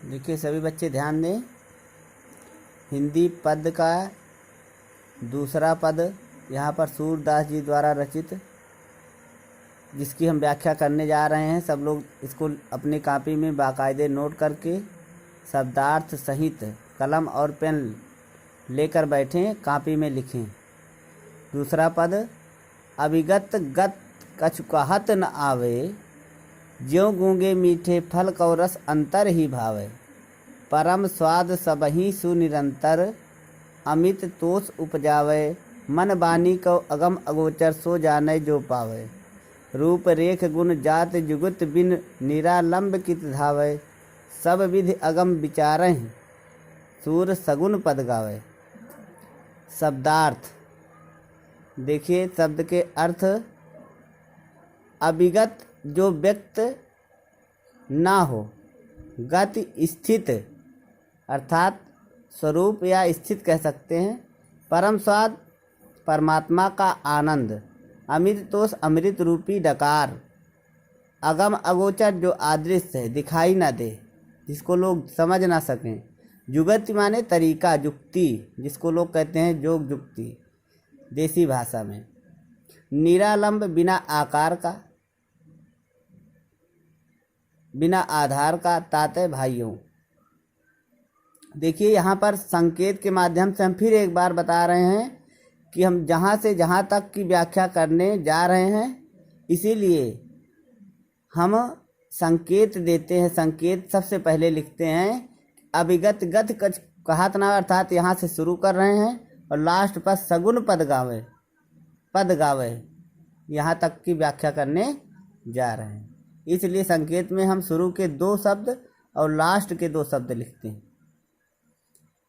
देखिए सभी बच्चे ध्यान दें। हिंदी पद का दूसरा पद यहाँ पर सूरदास जी द्वारा रचित, जिसकी हम व्याख्या करने जा रहे हैं। सब लोग इसको अपनी कॉपी में बाकायदे नोट करके शब्दार्थ सहित कलम और पेन लेकर बैठें, कॉपी में लिखें। दूसरा पद, अभिगत गत कछु कहत न आवे, ज्यों गूंगे मीठे फल कौ रस अंतर ही भावे। परम स्वाद सबहि सुनिरंतर, अमित तोष उपजावे। मन बानी को अगम अगोचर, सो जाने जो पावे। रूप रेख गुण जात जुगुत बिन, निरालंब कित धावे। सब विधि अगम विचारहि, सूर सगुन पद गावे। शब्दार्थ देखिए, शब्द के अर्थ। अभिगत जो व्यक्त ना हो, गति स्थित अर्थात स्वरूप या स्थित कह सकते हैं। परम स्वाद परमात्मा का आनंद। अमित तोष अमृत रूपी डकार। अगम अगोचर जो अदृश्य है, दिखाई ना दे, जिसको लोग समझ ना सकें। जुगति माने तरीका, जुक्ति, जिसको लोग कहते हैं जोग जुक्ति देसी भाषा में। निरालंब बिना आकार का, बिना आधार का, ताते भाइयों। देखिए यहाँ पर संकेत के माध्यम से हम फिर एक बार बता रहे हैं कि हम जहाँ से जहाँ तक की व्याख्या करने जा रहे हैं, इसीलिए हम संकेत देते हैं। संकेत सबसे पहले लिखते हैं। अभिगत गत कछ कहत ना, अर्थात यहाँ से शुरू कर रहे हैं और लास्ट पर सगुन पद गावे, यहाँ तक की व्याख्या करने जा रहे हैं। इसलिए संकेत में हम शुरू के 2 शब्द और लास्ट के 2 शब्द लिखते हैं।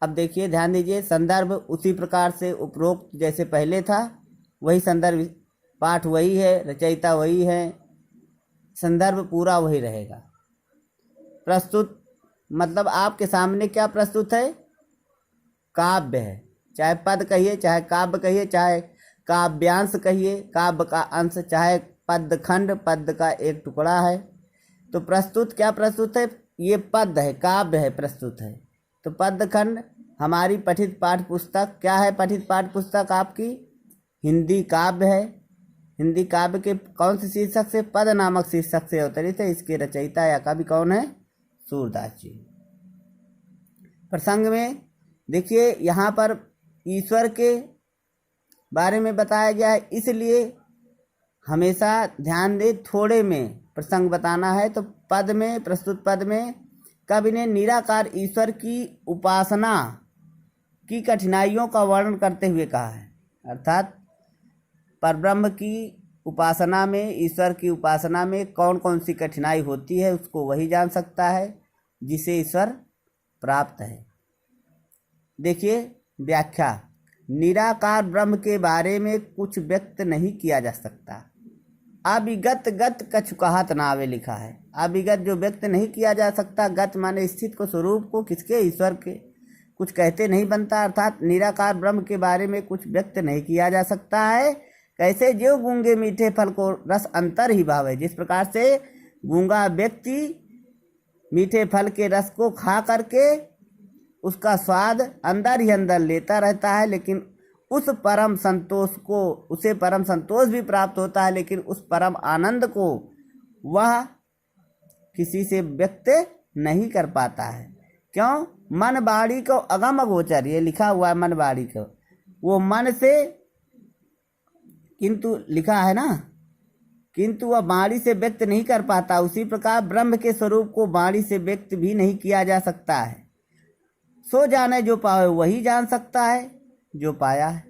अब देखिए, ध्यान दीजिए। संदर्भ उसी प्रकार से उपरोक्त जैसे पहले था, वही संदर्भ, पाठ वही है, रचयिता वही है, संदर्भ पूरा वही रहेगा। प्रस्तुत मतलब आपके सामने क्या प्रस्तुत है? काव्य है। चाहे पद कहिए, चाहे काव्य कहिए, चाहे काव्यांश कहिए, काव्य का अंश, चाहे पद खंड, पद का एक टुकड़ा है। तो प्रस्तुत क्या प्रस्तुत है? ये पद है, काव्य है, प्रस्तुत है। तो पद खंड हमारी पठित पाठ पुस्तक क्या है? पठित पाठ पुस्तक आपकी हिंदी काव्य है। हिंदी काव्य के कौन से शीर्षक से? पद नामक शीर्षक से अवतरित है। इसके रचयिता या कवि कौन है? सूरदास जी। प्रसंग में देखिए, यहाँ पर ईश्वर के बारे में बताया गया है, इसलिए हमेशा ध्यान दे, थोड़े में प्रसंग बताना है। तो पद में, प्रस्तुत पद में कवि ने निराकार ईश्वर की उपासना की कठिनाइयों का वर्णन करते हुए कहा है। अर्थात परब्रह्म की उपासना में, ईश्वर की उपासना में कौन कौन सी कठिनाई होती है, उसको वही जान सकता है जिसे ईश्वर प्राप्त है। देखिए व्याख्या। निराकार ब्रह्म के बारे में कुछ व्यक्त नहीं किया जा सकता। अभिगत गत कछु कहत नावे लिखा है। अभिगत जो व्यक्त नहीं किया जा सकता, गत माने स्थित को, स्वरूप को, किसके? ईश्वर के। कुछ कहते नहीं बनता, अर्थात निराकार ब्रह्म के बारे में कुछ व्यक्त नहीं किया जा सकता है। कैसे? ज्यों गूंगे मीठे फल को रस अंतर ही भावे। जिस प्रकार से गूंगा व्यक्ति मीठे फल के रस को खा करके उसका स्वाद अंदर ही अंदर लेता रहता है, लेकिन उस परम संतोष को, उसे परम संतोष भी प्राप्त होता है, लेकिन उस परम आनंद को वह किसी से व्यक्त नहीं कर पाता है। क्यों? मन बाड़ी को अगम अगोचर, ये लिखा हुआ है मन बाड़ी को, वो मन से, किंतु लिखा है ना, किंतु वह वाणी से व्यक्त नहीं कर पाता। उसी प्रकार ब्रह्म के स्वरूप को वाणी से व्यक्त भी नहीं किया जा सकता है। सो जाने जो पावे, वही जान सकता है जो पाया है।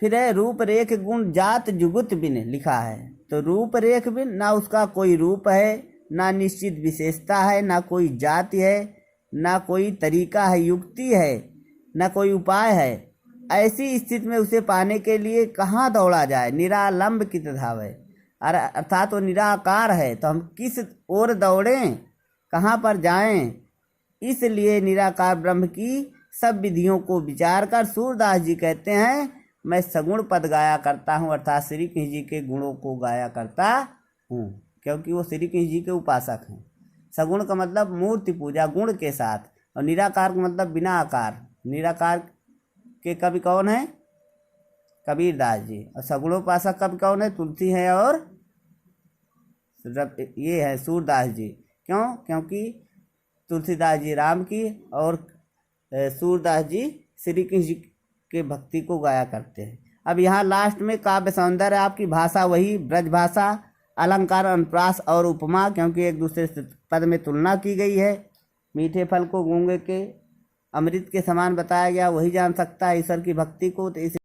फिर है रूप रेख गुण जात जुगुत बिन लिखा है। तो रूप रेख बिन, ना उसका कोई रूप है, ना निश्चित विशेषता है, ना कोई जाति है, ना कोई तरीका है, युक्ति है, ना कोई उपाय है। ऐसी स्थिति में उसे पाने के लिए कहाँ दौड़ा जाए? निरालंब कित धावे। अर्थात वो निराकार है, तो हम किस ओर दौड़ें, कहाँ पर जाएं? इसलिए निराकार ब्रह्म की सब विधियों को विचार कर सूरदास जी कहते हैं, मैं सगुण पद गाया करता हूँ, अर्थात श्री कृष्ण जी के गुणों को गाया करता हूँ। क्योंकि वो श्री कृष्ण जी के उपासक हैं। सगुण का मतलब मूर्ति पूजा गुण के साथ, और निराकार का मतलब बिना आकार। निराकार के कवि कौन है? कबीरदास जी। और सगुणोपासक कवि कौन है? तुलसी है और ये है सूरदास जी। क्यों? क्योंकि तुलसीदास जी राम की और सूरदास जी श्री कृष्ण जी के भक्ति को गाया करते हैं। अब यहाँ लास्ट में काव्य सौंदर्य, आपकी भाषा वही ब्रज भाषा, अलंकार अनुप्रास और उपमा, क्योंकि एक दूसरे से पद में तुलना की गई है। मीठे फल को गूंगे के अमृत के समान बताया गया, वही जान सकता है ईश्वर की भक्ति को। तो इस